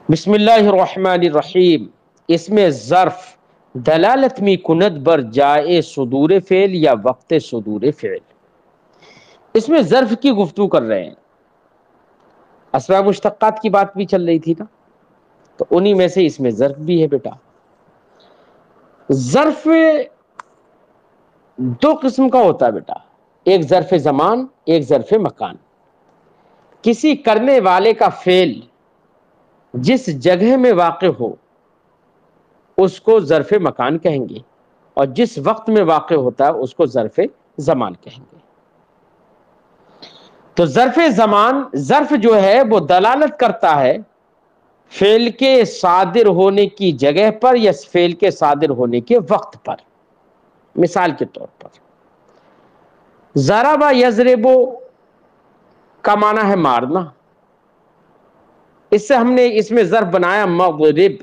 بسم الله الرحمن الرحیم. اسم ظرف دلالت می کند بر جائے صدور فعل یا وقت صدور فعل. اس میں ظرف کی گفتگو کر رہے ہیں. اسماء مشتقات کی بات بھی چل رہی تھی نا، تو انہی میں سے اس میں ظرف بھی ہے بیٹا. ظرف دو قسم کا ہوتا ہے بیٹا، ایک ظرف زمان، ایک ظرف مکان. کسی کرنے والے کا فعل جس جگہ میں واقع ہو اس کو ظرف مکان کہیں گے، اور جس وقت میں واقع ہوتا ہے اس کو ظرف زمان کہیں گے. تو ظرف زمان، ظرف جو ہے وہ دلالت کرتا ہے فعل کے صادر ہونے کی جگہ پر یا فعل کے صادر ہونے کے وقت پر. مثال کے طور پر ضرب یضرب کا معنی ہے مارنا، اس سے ہم نے اس میں ظرف بنایا مغرب.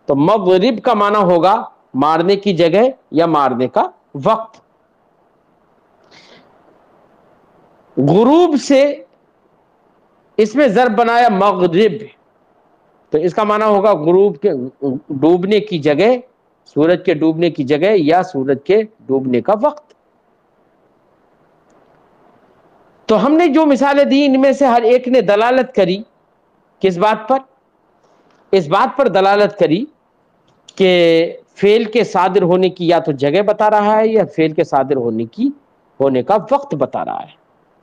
تو مغرب کا معنی ہوگا مارنے کی جگہ یا مارنے کا وقت. غروب سے اس میں ظرف بنایا مغرب، تو اس کا معنی ہوگا غروب کے ڈوبنے کی جگہ، سورج کے ڈوبنے کی جگہ یا سورج کے ڈوبنے کا وقت. تو ہم نے جو مثالیں دی ان میں سے ہر ایک نے دلالت کری کس بات پر؟ اس بات پر دلالت کری کہ فعل کے صادر ہونے کی یا تو جگہ بتا رہا ہے یا فعل کے صادر ہونے کا وقت بتا رہا ہے.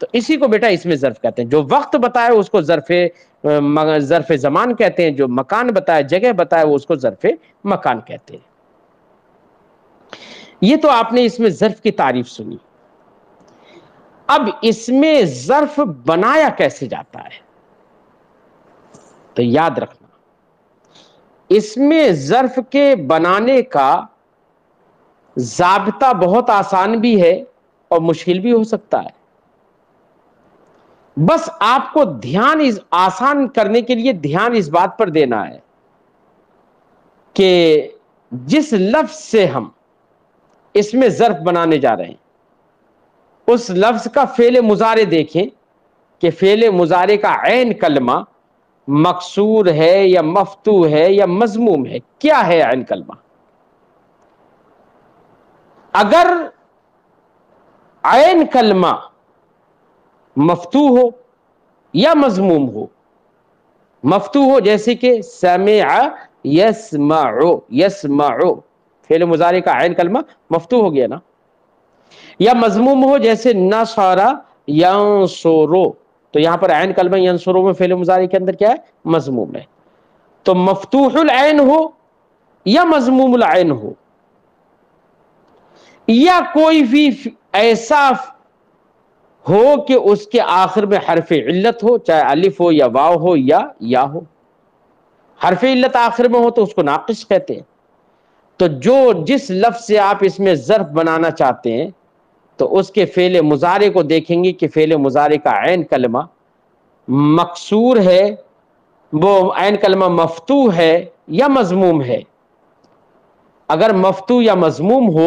تو اسی کو بیٹا اس میں ظرف کہتے ہیں. جو وقت بتائے اس کو ظرف زمان کہتے ہیں، جو مکان بتائے، جگہ بتائے، وہ اس کو ظرف مکان کہتے ہیں. یہ تو آپ نے اس میں ظرف کی تعریف سنی. اب اس میں ظرف بنایا کیسے جاتا ہے؟ تو یاد رکھنا، اس میں ظرف کے بنانے کا ضابطہ بہت آسان بھی ہے اور مشکل بھی ہو سکتا ہے. بس آپ کو دھیان آسان کرنے کے لیے دھیان اس بات پر دینا ہے کہ جس لفظ سے ہم اس میں ظرف بنانے جا رہے ہیں اس لفظ کا فعل مضارع دیکھیں کہ فعل مضارع کا عین کلمہ مکسور ہے یا مفتوح ہے یا مضموم ہے. کیا ہے عین کلمہ؟ اگر عین کلمہ مفتوح ہو یا مضموم ہو، مفتوح ہو جیسے کہ سمع یسمع، یسمع فعل مضارع کا عین کلمہ مفتوح ہو گیا نا، یا مضموم ہو جیسے نصر ینصر، تو یہاں پر عین کلمہ ینصر میں فعل مضارع کے اندر کیا ہے؟ مضموم ہے. تو مفتوح العین ہو یا مضموم العین ہو یا کوئی بھی ایسا ہو کہ اس کے آخر میں حرف علت ہو، چاہے الف ہو یا واو ہو یا یا ہو. حرف علت آخر میں ہو تو اس کو ناقص کہتے ہیں. تو جس لفظ سے آپ اس میں ظرف بنانا چاہتے ہیں تو اس کے فعل مضارع کو دیکھیں گے کہ فعل مضارع کا عین کلمہ مکسور ہے، وہ عین کلمہ مفتوح ہے یا مضموم ہے. اگر مفتوح یا مضموم ہو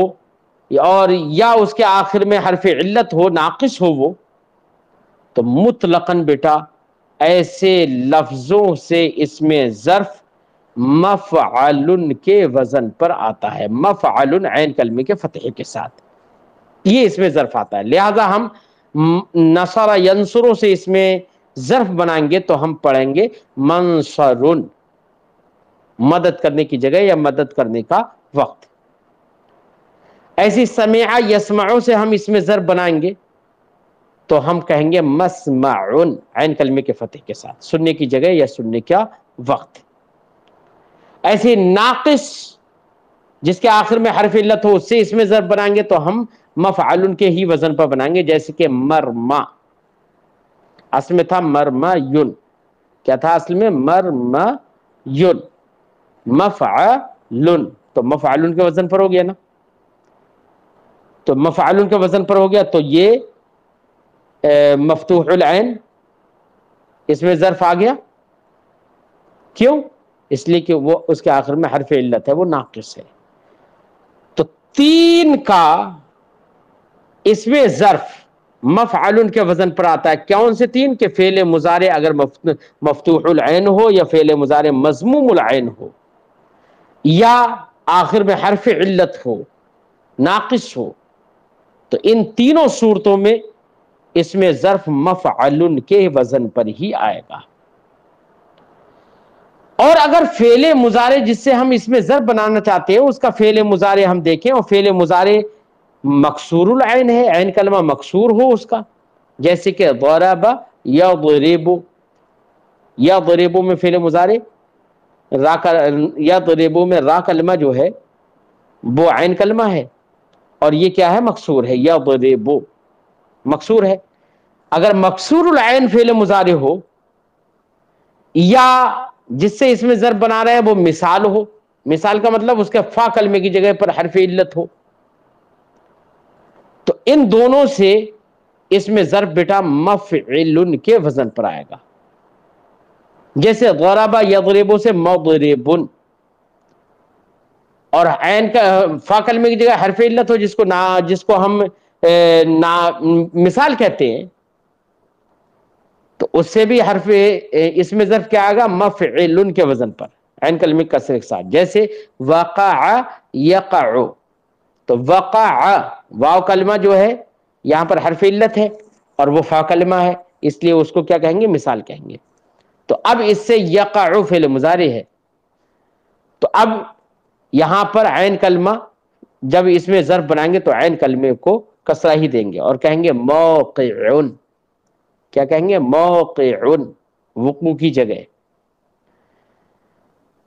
اور یا اس کے آخر میں حرف علت ہو، ناقص ہو وہ، تو مطلقاً بیٹا ایسے لفظوں سے اس میں ظرف مفعل کے وزن پر آتا ہے. مفعل عین کلمے کے فتحے کے ساتھ یہ اس میں ظرف آتا ہے. لہذا ہم نصر ینصر سے اس میں ظرف بنائیں گے تو ہم پڑھیں گے منصر، مدد کرنے کی جگہ یا مدد کرنے کا وقت. ایسی سمع یسمع سے ہم اس میں ظرف بنائیں گے تو ہم کہیں گے مسمع عین کلمے کے فتح کے ساتھ، سننے کی جگہ یا سننے کا وقت. ایسی ناقص جس کے آخر میں حرف علت ہو اس سے اس میں ظرف بنائیں گے تو ہم مفعل کے ہی وزن پر بنائیں گے، جیسے کہ مرما، اصل میں تھا مرمین. کیا تھا اصل میں؟ مرمین. مفعل، تو مفعل کے وزن پر ہو گیا نا. تو مفعل کے وزن پر ہو گیا تو یہ مفتوح العین اس میں ظرف آ گیا. کیوں؟ اس لیے کہ وہ اس کے آخر میں حرف علت ہے، وہ ناقص ہے. تو تین کا اس میں ظرف مفعل کے وزن پر آتا ہے. کون سے تین؟ کہ فعل مضارع اگر مفتوح العین ہو، یا فعل مضارع مضموم العین ہو، یا آخر میں حرف علت ہو، ناقص ہو. تو ان تینوں صورتوں میں اس میں ظرف مفعل کے وزن پر ہی آئے گا. اور اگر فعل مضارع جس سے ہم اس میں ظرف بنانا چاہتے ہیں اس کا فعل مضارع ہم دیکھیں اور فعل مضارع مکسور العین ہے، عین کلمہ مکسور ہو اس کا، جیسے کہ ضرب یضرب، یضرب میں فعل مضارع یضرب میں را کلمہ جو ہے وہ عین کلمہ ہے، اور یہ کیا ہے؟ مکسور ہے. یضرب مکسور ہے. اگر مکسور العین فعل مضارع ہو، یا جس سے اس میں ضرب بنا رہے ہیں وہ مثال ہو، مثال کا مطلب اس کے فا کلمے کی جگہ پر حرف علت ہو، تو ان دونوں سے اس میں ضرب بیٹا مفعل کے وزن پر آئے گا. جیسے ضرب یضرب سے مضرب، اور عین کا فا کلمے کی جگہ حرف علت ہو جس کو ہم مثال کہتے ہیں، تو اس سے بھی حرف اس میں ظرف کیا آئے گا؟ مفعل کے وزن پر، عین کلمے کے کسرے کے ساتھ. جیسے وقع یقع، تو وقع واو کلمہ جو ہے یہاں پر حرف علت ہے اور وہ فا کلمہ ہے، اس لیے اس کو کیا کہیں گے؟ مثال کہیں گے. تو اب اس سے یقع فعل مضارع ہے، تو اب یہاں پر عین کلمہ جب اس میں ظرف بنائیں گے تو عین کلمے کو کسرہ ہی دیں گے اور کہیں گے موقعن. کیا کہیں گے؟ موقعن، وقوع کی جگہ.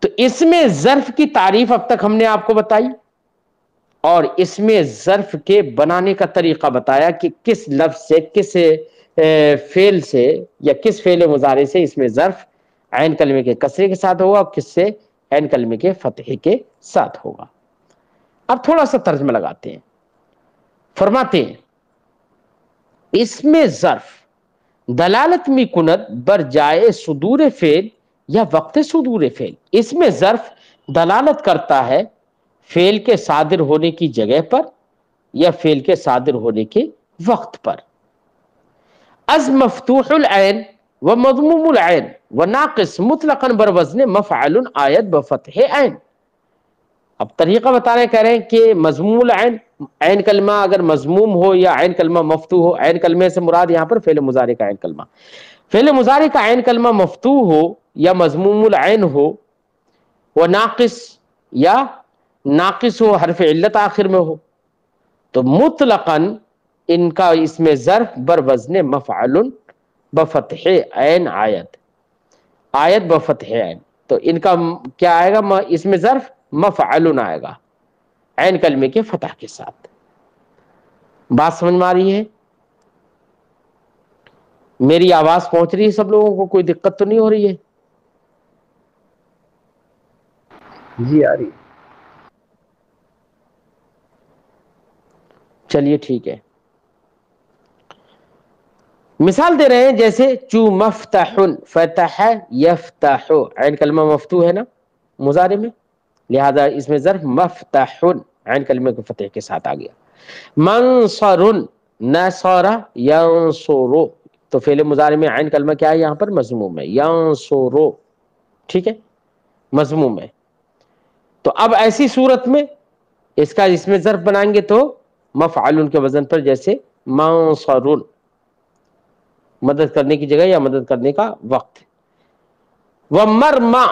تو اس میں ظرف کی تعریف اب تک ہم نے آپ کو بتائی، اور اس میں ظرف کے بنانے کا طریقہ بتایا کہ کس لفظ سے، کس فعل سے یا کس فعل مضارع سے اس میں ظرف عین کلمے کے کسرے کے ساتھ ہوگا اور کس سے عین کلمے کے فتحے کے ساتھ ہوگا. اب تھوڑا سا ترجمہ لگاتے ہیں. فرماتے ہیں اس میں ظرف دلالت می کند بر جائے صدور فعل یا وقت صدور فعل. اس میں ظرف دلالت کرتا ہے فعل کے صادر ہونے کی جگہ پر یا فعل کے صادر ہونے کے وقت پر. از مفتوح العین و مضموم العین و ناقص مطلقاً بر وزن مفعل آیت بفتح عین. اب طریقہ بتا رہے ہیں، کہہ رہے ہیں کہ مضموم العین، عین کلمہ اگر مضموم ہو یا عین کلمہ مفتوح ہو، عین کلمے سے مراد یہاں پر فعل مضارع کا عین کلمہ، فعل مضارع کا عین کلمہ مفتوح ہو یا مضموم العین ہو، وہ ناقص یا ناقص ہو، حرف علت آخر میں ہو، تو مطلقاً ان کا اس میں ظرف بر وزن مفعل بفتح عین آیت، آیت بفتح عین. تو ان کا کیا آئے گا؟ اس میں ظرف مفعل آئے گا عین کلمے کے فتح کے ساتھ. بات سمجھ میں آ رہی ہے؟ میری آواز پہنچ رہی ہے سب لوگوں کو؟ کوئی دقت تو نہیں ہو رہی ہے؟ جی آ رہی. چلیے ٹھیک ہے. مثال دے رہے ہیں جیسے چو مفتح، فتح یفتح، عین کلمہ مفتوح ہے نا مضارع میں، لہذا اس میں ظرف مفتح عین کلمے کے فتح کے ساتھ آ گیا. منصر نصر ینصر، تو فعل مضارع میں عین کلمہ کیا ہے؟ یہاں پر مضموم ہے، ینصر، ٹھیک ہے، مضموم ہے. تو اب ایسی صورت میں اس میں ظرف بنائیں گے تو مفعل کے وزن پر، جیسے منصر، مدد کرنے کی جگہ یا مدد کرنے کا وقت. ومرما،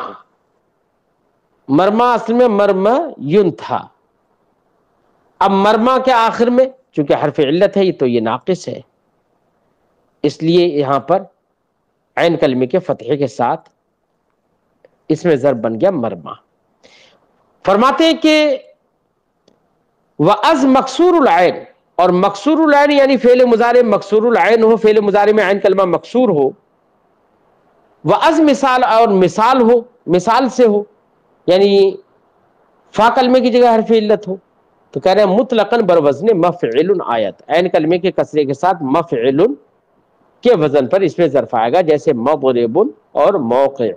مرما اصل میں مرما یون تھا، اب مرما کے آخر میں چونکہ حرف علت ہے تو یہ ناقص ہے، اس لیے یہاں پر عین کلمے کے فتحے کے ساتھ اس میں ضرب بن گیا مرما. فرماتے ہیں کہ وَأَز مکسور العین، اور مکسور العین یعنی فعل مضارع مکسور العین ہو، فعل مضارع میں عین کلمہ مکسور ہو، وَأَز مثال، اور مثال ہو، مثال سے ہو، یعنی فا کلمے کی جگہ حرف علت ہو، تو کہہ رہے ہیں مطلقاً بر وزن مفعل آیت، عین کلمے کے کسرے کے ساتھ مفعل کے وزن پر اس میں ظرف آئے گا، جیسے مضرب اور موقع.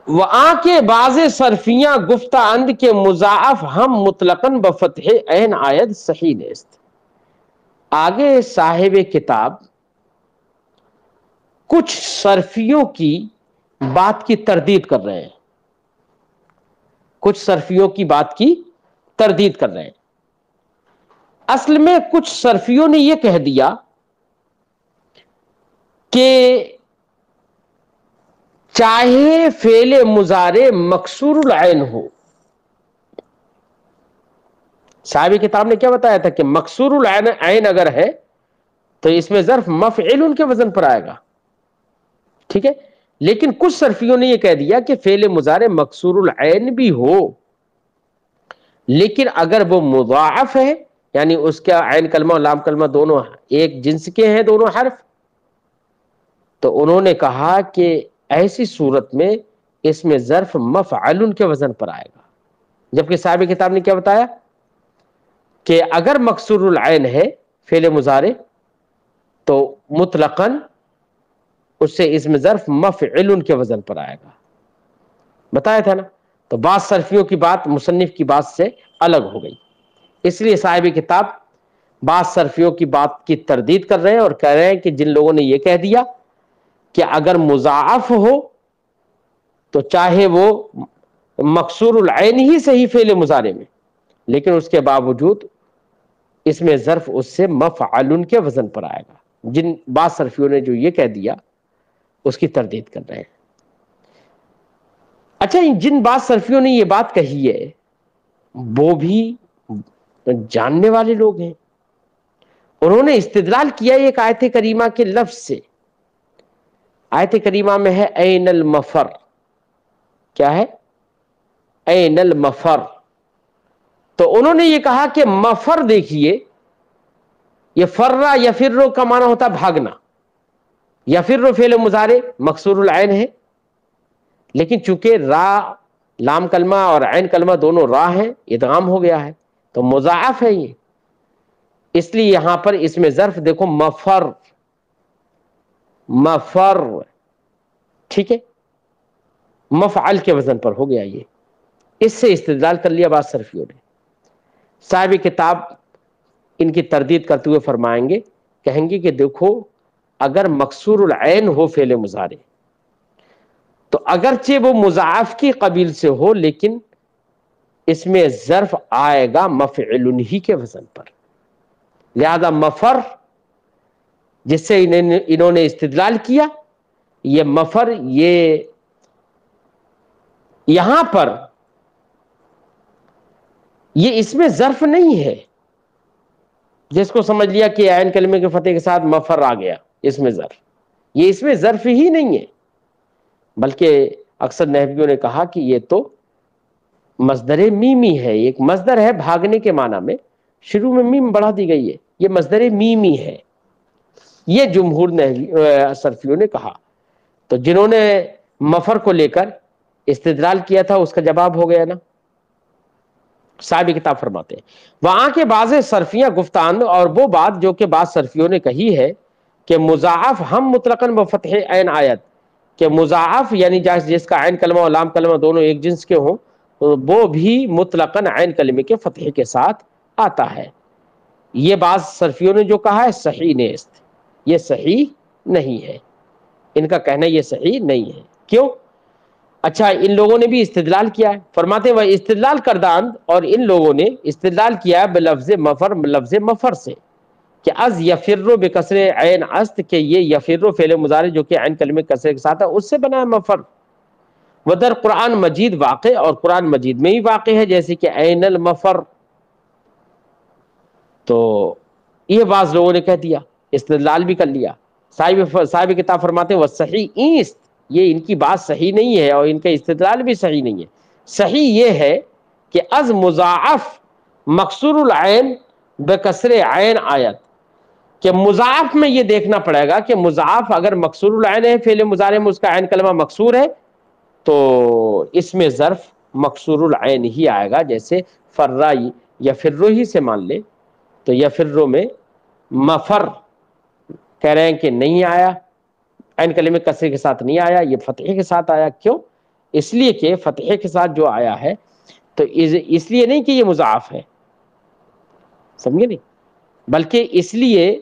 وہاں کے بعض صرفیاں گفتہ اند کے مضاعف ہم مطلقاً بفتح عین آیت صحیح نیست. آگے صاحب کتاب کچھ صرفیوں کی بات کی تردید کر رہے ہیں، کچھ صرفیوں کی بات کی تردید کر رہے ہیں۔ اصل میں کچھ صرفیوں نے یہ کہہ دیا کہ چاہے فعل مضارع مکسور العین ہو، صاحب کتاب نے کیا بتایا تھا کہ مکسور العین اگر ہے تو اس میں ظرف مفعول کے وزن پر آئے گا، ٹھیک ہے، لیکن کچھ صرفیوں نے یہ کہہ دیا کہ فعل مضارع مکسور العین بھی ہو لیکن اگر وہ مضاعف ہے، یعنی اس کا عین کلمہ اور لام کلمہ دونوں ایک جنس کے ہیں، دونوں حرف، تو انہوں نے کہا کہ ایسی صورت میں اس میں ظرف مفعل کے وزن پر آئے گا، جبکہ صاحب کتاب نے کیا بتایا کہ اگر مکسور العین ہے فعل مضارع تو مطلقاً اس سے اس میں ظرف مفعل کے وزن پر آئے گا، بتایا تھا نا۔ تو بعض صرفیوں کی بات مصنف کی بات سے الگ ہو گئی، اس لیے صاحب کتاب بعض صرفیوں کی بات کی تردید کر رہے ہیں اور کہہ رہے ہیں کہ جن لوگوں نے یہ کہہ دیا کہ اگر مضاعف ہو تو چاہے وہ مکسور العین ہی صحیح فعل مضارع میں، لیکن اس کے باوجود اس میں ظرف اس سے مفعل کے وزن پر آئے گا، جن بعض صرفیوں نے جو یہ کہہ دیا اس کی تردید کر رہے ہیں۔ اچھا، جن بعض صرفیوں نے یہ بات کہی ہے وہ بھی جاننے والے لوگ ہیں، انہوں نے استدلال کیا ایک آیت کریمہ کے لفظ سے۔ آیت کریمہ میں ہے این المفر، کیا ہے؟ این المفر، تو انہوں نے یہ کہا کہ مفر دیکھیے، یہ فرّا یفر کا معنی ہوتا بھاگنا، یفر فعل مضارع مکسور العین ہے، لیکن چونکہ را لام کلمہ اور عین کلمہ دونوں را ہیں، ادغام ہو گیا ہے تو مضاعف ہے یہ، اس لیے یہاں پر اس میں ظرف دیکھو مفر، مفر، ٹھیک ہے، مفعل کے وزن پر ہو گیا، یہ اس سے استدلال کر لیا بعض صرفیوں نے۔ صاحب کتاب ان کی تردید کرتے ہوئے فرمائیں گے، کہیں گے کہ دیکھو اگر مکسور العین ہو فعل مضارع تو اگرچہ وہ مضاعف کی قبیل سے ہو لیکن اس میں ظرف آئے گا مفعل ہی کے وزن پر، لہذا مفر جس سے انہوں نے استدلال کیا، یہ مفر یہ یہاں پر یہ اس میں ظرف نہیں ہے، جس کو سمجھ لیا کہ عین کلمے کے فتح کے ساتھ مفر آ گیا اس میں ظرف، یہ اس میں ظرف ہی نہیں ہے، بلکہ اکثر نحویوں نے کہا کہ یہ تو مصدر میمی ہے، ایک مصدر ہے بھاگنے کے معنی میں، شروع میں میم بڑھا دی گئی ہے، یہ مصدر میمی ہے، یہ جمہور صرفیوں نے کہا۔ تو جنہوں نے مفر کو لے کر استدلال کیا تھا اس کا جواب ہو گیا نا۔ صاحب کتاب فرماتے ہیں وہاں کے بعض صرفیاں گفتان اور وہ بات جو کہ بعض صرفیوں نے کہی ہے کہ مضاعف ہم مطلقاً بفتح عین آیت، کہ مضاعف یعنی جس کا عین کلمہ اور لام کلمہ دونوں ایک جنس کے ہوں وہ بھی مطلقاً عین کلمے کے فتح کے ساتھ آتا ہے، یہ بعض صرفیوں نے جو کہا ہے صحیح نیست، یہ صحیح نہیں ہے، ان کا کہنا یہ صحیح نہیں ہے۔ کیوں؟ اچھا، ان لوگوں نے بھی استدلال کیا ہے، فرماتے وہ استدلال کردان، اور ان لوگوں نے استدلال کیا ہے بلفظ مفر، لفظ مفر سے، کہ از یفر بکسر عین است، کہ یہ یفر فعل مضارع جو کہ عین کلمے کسرے کے ساتھ ہے اس سے بنا ہے مفر، ودر قرآن مجید واقع، اور قرآن مجید میں ہی واقع ہے، جیسے کہ عین المفر۔ تو یہ بعض لوگوں نے کہہ دیا، استدلال بھی کر لیا۔ صاحب کتاب فرماتے ہیں وہ صحیح ایست، یہ ان کی بات صحیح نہیں ہے اور ان کا استدلال بھی صحیح نہیں ہے، صحیح یہ ہے کہ از مضاعف مکسور العین بکسر عین آیت، کہ مضاعف میں یہ دیکھنا پڑے گا کہ مضاعف اگر مکسور العین ہے فعل مضارع میں اس کا عین کلمہ مکسور ہے تو اس میں ظرف مکسور العین ہی آئے گا، جیسے فرّا یفر ہی سے مان لے تو یفر میں مفر کہہ رہے ہیں کہ نہیں آیا، عین کلمے کسرے کے ساتھ نہیں آیا، یہ فتحے کے ساتھ آیا۔ کیوں؟ اس لیے کہ فتحے کے ساتھ جو آیا ہے تو اس لیے نہیں کہ یہ مضاعف ہے، سمجھے نہیں، بلکہ اس لیے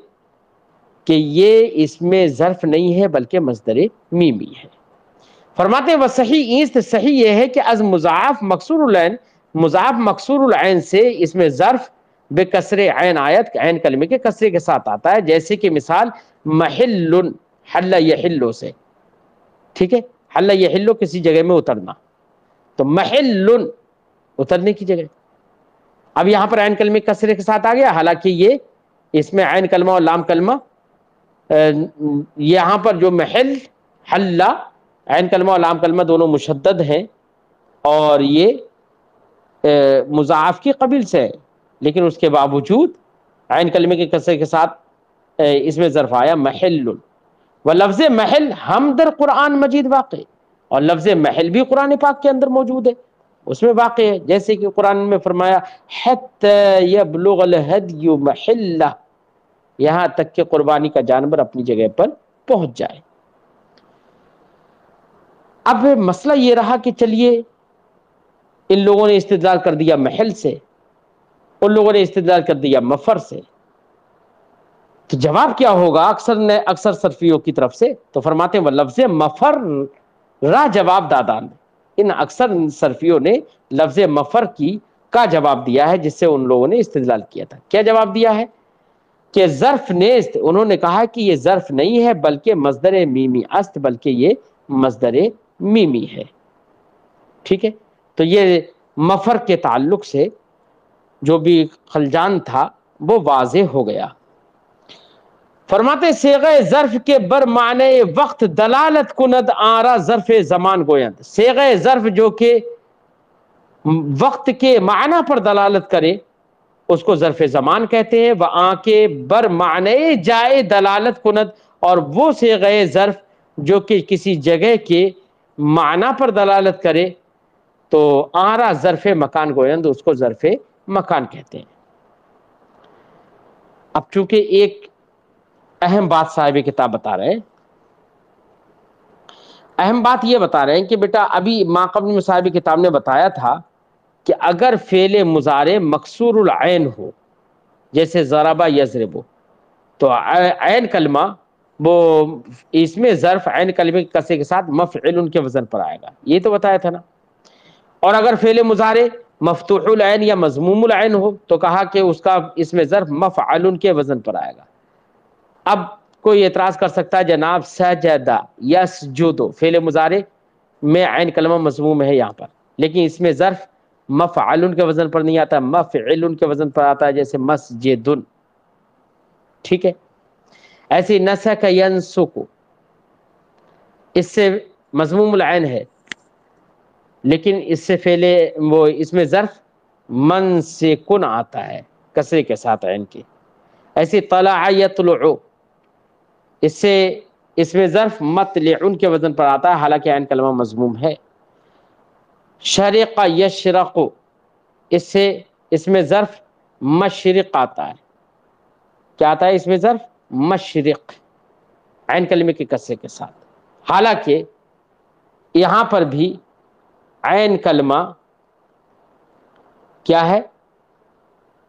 کہ یہ اس میں ظرف نہیں ہے بلکہ مصدر میمی ہے۔ فرماتے ہیں وصحیح ایست صحیح یہ ہے کہ از مضاعف مکسور العین، مضاعف مکسور العین سے اس میں ظرف بے کسر عین آیت، عین کلمے کے کسرے کے ساتھ آتا ہے، جیسے کہ مثال محل حل یحل سے، ٹھیک ہے، حل یحل کسی جگہ میں اترنا، تو محل اترنے کی جگہ، اب یہاں پر عین کلمے کسرے کے ساتھ آ گیا، حالانکہ یہ اس میں عین کلمہ اور لام کلمہ یہاں پر جو محل حل عین کلمہ اور لام کلمہ دونوں مشدد ہیں اور یہ مضاعف کی قبیل سے ہے، لیکن اس کے باوجود عین کلمے کے کسرے کے ساتھ اس میں ظرف آیا محل، و لفظ محل ہم در قرآن مجید واقع، اور لفظ محل بھی قرآن پاک کے اندر موجود ہے، اس میں واقع ہے، جیسے کہ قرآن میں فرمایا حتی یبلغ الہدی محلہ، یہاں تک کہ قربانی کا جانور اپنی جگہ پر پہنچ جائے۔ اب مسئلہ یہ رہا کہ چلیے ان لوگوں نے استدلال کر دیا محل سے، ان لوگوں نے استدلال کر دیا مفر سے، تو جواب کیا ہوگا اکثر صرفیوں کی طرف سے؟ تو فرماتے ہیں وہ لفظ مفر را جواب دادان، ان اکثر صرفیوں نے لفظ مفر کا جواب دیا ہے جس سے ان لوگوں نے استدلال کیا تھا۔ کیا جواب دیا ہے؟ کہ ظرف نیست، انہوں نے کہا کہ یہ ظرف نہیں ہے بلکہ مصدر میمی است، بلکہ یہ مصدر میمی ہے، ٹھیک ہے، تو یہ مفر کے تعلق سے جو بھی خلجان تھا وہ واضح ہو گیا۔ فرماتے صیغہ ظرف کے بر معنی وقت دلالت کند آرا ظرف زمان گویند، صیغہ ظرف جو کہ وقت کے معنی پر دلالت کرے اس کو ظرف زمان کہتے ہیں، وآں کے بر معنی جائے دلالت کند، اور وہ صیغہ ظرف جو کہ کسی جگہ کے معنی پر دلالت کرے تو آرا ظرف مکان گویند، اس کو ظرف مکان کہتے ہیں۔ اب چونکہ ایک اہم بات صاحب کتاب بتا رہے ہیں، اہم بات یہ بتا رہے ہیں کہ بیٹا ابھی ما قبل میں صاحب کتاب نے بتایا تھا کہ اگر فعل مضارع مکسور العین ہو جیسے ضربہ یضرب، تو عین کلمہ وہ اس میں ظرف عین کلمے کے کسرے کے ساتھ مفعل کے وزن پر آئے گا، یہ تو بتایا تھا نا۔ اور اگر فعل مضارع مفتوح العین یا مضموم العین ہو تو کہا کہ اس کا اس میں ظرف مفعل کے وزن پر آئے گا۔ اب کوئی اعتراض کر سکتا ہے جناب سجدہ یسجد فعل مضارع میں عین کلمہ مضموم ہے یہاں پر، لیکن اس میں ظرف مفعل کے وزن پر نہیں آتا، مفعل کے وزن پر آتا ہے، جیسے مسجد، ٹھیک ہے۔ ایسے نسک ینسک، اس سے مضموم العین ہے لیکن اس سے فعل وہ اس میں ظرف منسکن آتا ہے کسرے کے ساتھ عین کے۔ ایسے طلع یطلع، اس سے اس میں ظرف مطلع کے وزن پر آتا ہے حالانکہ عین کلمہ مضموم ہے۔ شرق یشرق، اس سے اس میں ظرف مشرق آتا ہے، کیا آتا ہے اس میں ظرف مشرق عین کلمے کے کسرے کے ساتھ، حالانکہ یہاں پر بھی عین کلمہ کیا ہے؟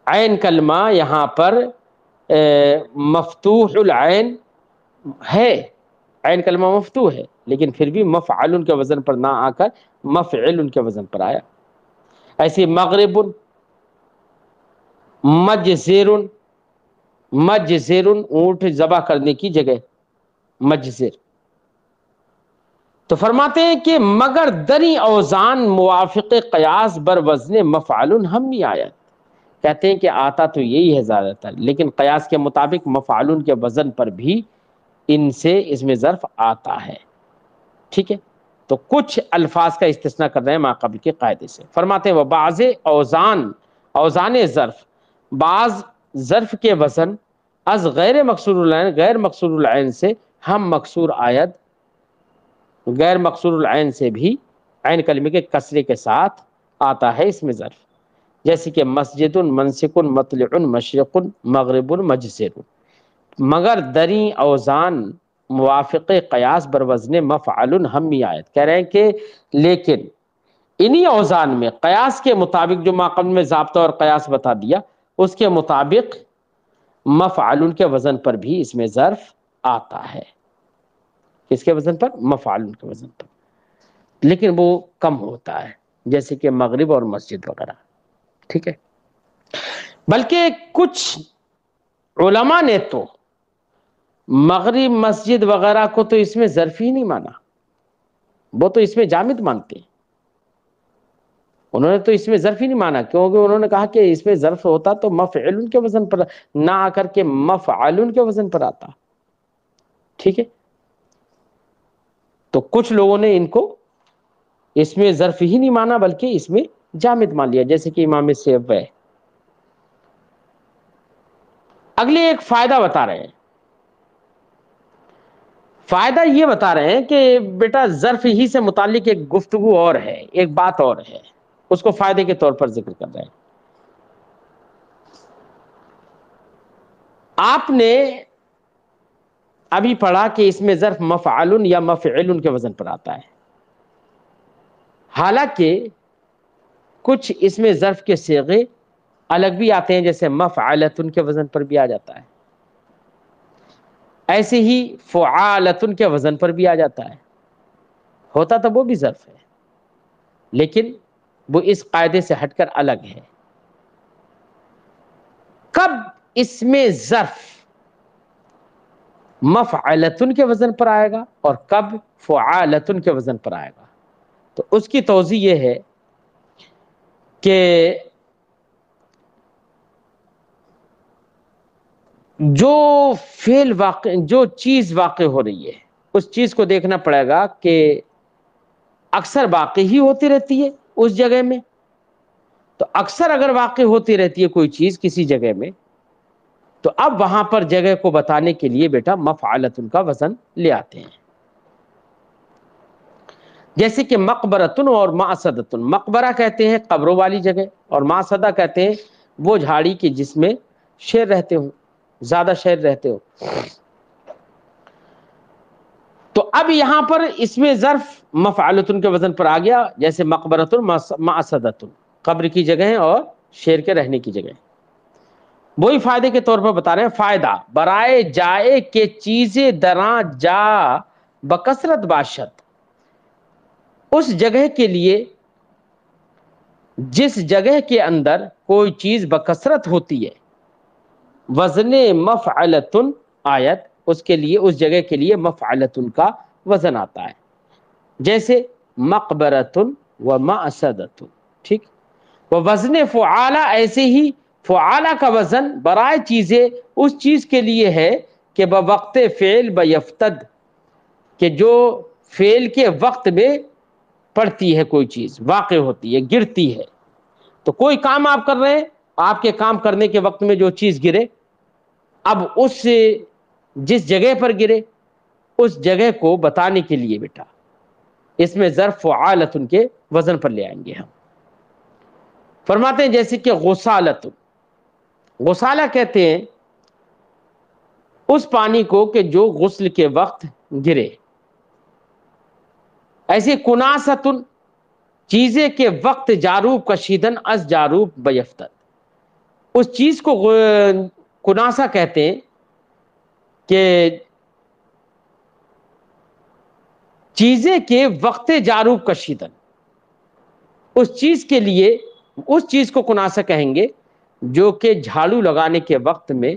عین کلمہ یہاں پر مفتوح العین ہے، عین کلمہ مفتوح ہے لیکن پھر بھی مفعل کے وزن پر نہ آ کر مفعل کے وزن پر آیا۔ ایسے مغرب، مجزر، مجزر اونٹ ذبح کرنے کی جگہ مجزر۔ تو فرماتے ہیں کہ مگر دری اوزان موافق قیاس بر وزن مفعل ہم بھی آیت، کہتے ہیں کہ آتا تو یہی ہے زیادہ تر لیکن قیاس کے مطابق مفعل کے وزن پر بھی ان سے اس میں ظرف آتا ہے، ٹھیک ہے۔ تو کچھ الفاظ کا استثناء کر رہے ہیں ما قبل کے قاعدے سے۔ فرماتے ہیں وہ بعض اوزان ظرف، بعض ظرف کے وزن از غیر مکسور العین، غیر مکسور العین سے ہم مکسور آیت، غیر مکسور العین سے بھی عین کلمے کے کسرے کے ساتھ آتا ہے اس میں ظرف، جیسے کہ مسجد، منسک، مطلع، مشرق، مغرب، مجزر۔ مگر دری اوزان موافق قیاس بر وزن مفعل ہم بھی آیت، کہہ رہے ہیں کہ لیکن انہی اوزان میں قیاس کے مطابق جو ما قبل میں ضابطہ اور قیاس بتا دیا اس کے مطابق مفعل کے وزن پر بھی اس میں ظرف آتا ہے. کس کے وزن پر؟ مفعل کے وزن پر، لیکن وہ کم ہوتا ہے، جیسے کہ مغرب اور مسجد وغیرہ. ٹھیک ہے. بلکہ کچھ علماء نے تو مغرب مسجد وغیرہ کو تو اس میں ظرف ہی نہیں مانا، وہ تو اس میں جامد مانتے ہیں. انہوں نے تو اس میں ظرف ہی نہیں مانا، کیونکہ انہوں نے کہا کہ اس میں ظرف ہوتا تو مفعل کے وزن پر نہ آ کر کے مفعل کے وزن پر آتا. ٹھیک ہے. تو کچھ لوگوں نے ان کو اس میں ظرف ہی نہیں مانا بلکہ اس میں جامد مان لیا، جیسے کہ امام سیبوی. اگلے ایک فائدہ بتا رہے ہیں. فائدہ یہ بتا رہے ہیں کہ بیٹا ظرف ہی سے متعلق ایک گفتگو اور ہے، ایک بات اور ہے، اس کو فائدے کے طور پر ذکر کر رہے ہیں. آپ نے ابھی پڑھا کہ اس میں ظرف مفعل یا مفعل کے وزن پر آتا ہے، حالانکہ کچھ اس میں ظرف کے صیغے الگ بھی آتے ہیں، جیسے مفعلۃ کے وزن پر بھی آ جاتا ہے، ایسے ہی فعالۃ کے وزن پر بھی آ جاتا ہے. ہوتا تو وہ بھی ظرف ہے، لیکن وہ اس قاعدے سے ہٹ کر الگ ہے. کب اس میں ظرف مفعلۃ کے وزن پر آئے گا اور کب فعالۃ کے وزن پر آئے گا، تو اس کی توضیح یہ ہے کہ جو فعل واقع، جو چیز واقع ہو رہی ہے اس چیز کو دیکھنا پڑے گا کہ اکثر واقع ہی ہوتی رہتی ہے اس جگہ میں. تو اکثر اگر واقع ہوتی رہتی ہے کوئی چیز کسی جگہ میں، تو اب وہاں پر جگہ کو بتانے کے لیے بیٹا مفعلۃ کا وزن لے آتے ہیں. جیسے کہ مقبرۃ اور معصدۃ. مقبرہ کہتے ہیں قبروں والی جگہ، اور معصدہ کہتے ہیں وہ جھاڑی کی جس میں شیر رہتے ہوں، زیادہ شیر رہتے ہو. تو اب یہاں پر اس میں ظرف مفعلۃ کے وزن پر آ گیا، جیسے مقبرۃ معصدۃ، قبر کی جگہ اور شیر کے رہنے کی جگہ. وہی فائدے کے طور پر بتا رہے ہیں. فائدہ برائے جائے کہ چیزیں دراں جا بکثرت باشد، اس جگہ کے لیے جس جگہ کے اندر کوئی چیز بکثرت ہوتی ہے، وزن مفعلۃ آیت، اس کے لیے، اس جگہ کے لیے مفعلۃ کا وزن آتا ہے، جیسے مقبرۃ و معصدۃ. ٹھیک. وہ وزن فعالہ، ایسے ہی فعالہ کا وزن برائے چیزیں اس چیز کے لیے ہے کہ بوقت فعل بیفتد، کہ جو فعل کے وقت میں پڑتی ہے، کوئی چیز واقع ہوتی ہے، گرتی ہے. تو کوئی کام آپ کر رہے ہیں، آپ کے کام کرنے کے وقت میں جو چیز گرے، اب اس جس جگہ پر گرے اس جگہ کو بتانے کے لیے بیٹا اس میں ظرف فعالۃ کے وزن پر لے آئیں گے ہم. فرماتے ہیں جیسے کہ غسالۃ. غسالہ کہتے ہیں اس پانی کو کہ جو غسل کے وقت گرے. ایسے کناست، چیزیں کے وقت جاروب کشیدن از جاروب بیفتد. اس چیز کو کناسہ کہتے ہیں کہ چیزیں کے وقت جاروب کشیدن، اس چیز کے لیے، اس چیز کو کناسہ کہیں گے جو کہ جھاڑو لگانے کے وقت میں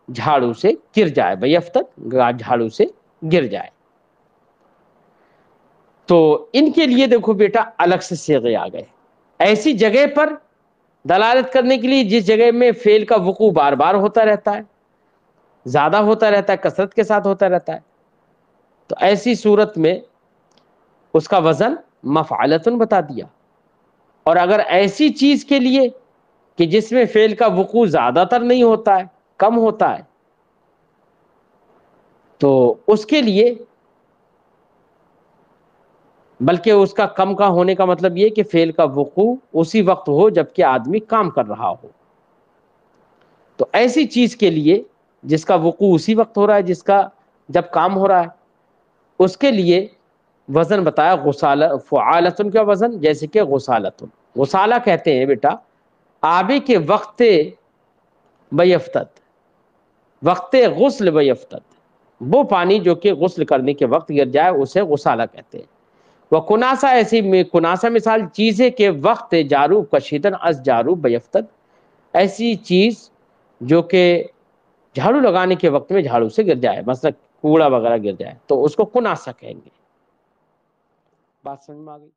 جھاڑو سے گر جائے، بیفتد، جھاڑو سے گر جائے. تو ان کے لیے دیکھو بیٹا الگ سے صیغے آ گئے، ایسی جگہ پر دلالت کرنے کے لیے جس جگہ میں فعل کا وقوع بار بار ہوتا رہتا ہے، زیادہ ہوتا رہتا ہے، کثرت کے ساتھ ہوتا رہتا ہے. تو ایسی صورت میں اس کا وزن مفعلۃ بتا دیا. اور اگر ایسی چیز کے لیے کہ جس میں فعل کا وقوع زیادہ تر نہیں ہوتا ہے، کم ہوتا ہے، تو اس کے لیے، بلکہ اس کا کم کا ہونے کا مطلب یہ کہ فعل کا وقوع اسی وقت ہو جبکہ آدمی کام کر رہا ہو. تو ایسی چیز کے لیے جس کا وقوع اسی وقت ہو رہا ہے، جس کا جب کام ہو رہا ہے، اس کے لیے وزن بتایا غسالہ، فعالۃ کا وزن، جیسے کہ غسالۃ. غسالہ کہتے ہیں بیٹا آبے کے وقت بیفتد، وقت غسل بیفتد، وہ پانی جو کہ غسل کرنے کے وقت گر جائے اسے غسالہ کہتے ہیں۔ وہ کناسا، ایسی کناسا مثال چیز ہے کہ وقت جارو کشیدن از جارو بیفتد، ایسی چیز جو کہ جھاڑو لگانے کے وقت میں جھاڑو سے گر جائے، مثلا کوڑا وغیرہ گر جائے تو اس کو کناسا کہیں گے۔ بات سمجھ میں آ گئی؟